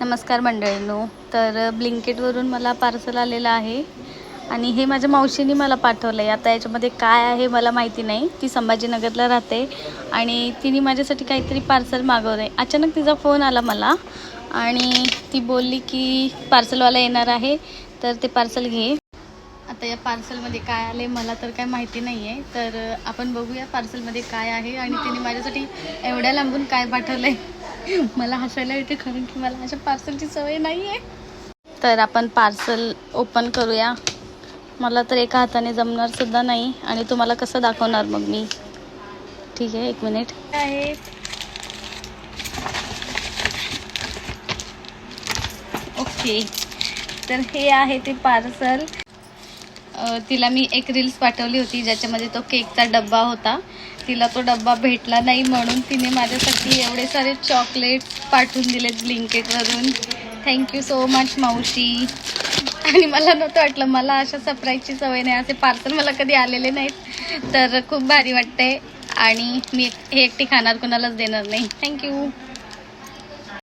नमस्कार मंडळींनो. तर ब्लिंकिटवरून मला पार्सल आलेलं आहे आणि हे माझ्या मावशीने मला पाठवलं आहे. आता याच्यामध्ये काय आहे मला माहिती नाही. ती संभाजीनगरला राहते आणि तिने माझ्यासाठी काहीतरी पार्सल मागवलं आहे. अचानक तिचा फोन आला मला आणि ती बोलली की पार्सलवाला येणार आहे, तर ते पार्सल घे. आता या पार्सलमध्ये काय आले मला तर काय माहिती नाही आहे. तर आपण बघूया पार्सलमध्ये काय आहे आणि तिने माझ्यासाठी एवढ्या लांबून काय पाठवलं आहे. मला हसायला येते कारण की मला अशा पार्सलची सवय नाही आहे. तर आपण पार्सल ओपन करूया. मला तर एका हाताने जमणार सुद्धा नाही आणि तुम्हाला कसं दाखवणार मग मी. ठीक आहे, 1 मिनिट आहे. ओके, तर हे आहे ते पार्सल. तिला मी एक रील्स पाठवली होती ज्याच्यामध्ये तो केकचा डब्बा होता. तिला तो डब्बा भेटला नाही म्हणून तिने माझ्यासाठी एवढे सारे चॉकलेट्स पाठवून दिलेत ब्लिंकिटवरून. थँक्यू सो मच मावशी. आणि मला नव्हतं वाटलं, मला अशा सरप्राईजची सवय नाही, असे पार्सल मला कधी आलेले नाहीत. तर खूप भारी वाटते आणि मी हे एकटी खाणार, कुणालाच देणार नाही. थँक्यू.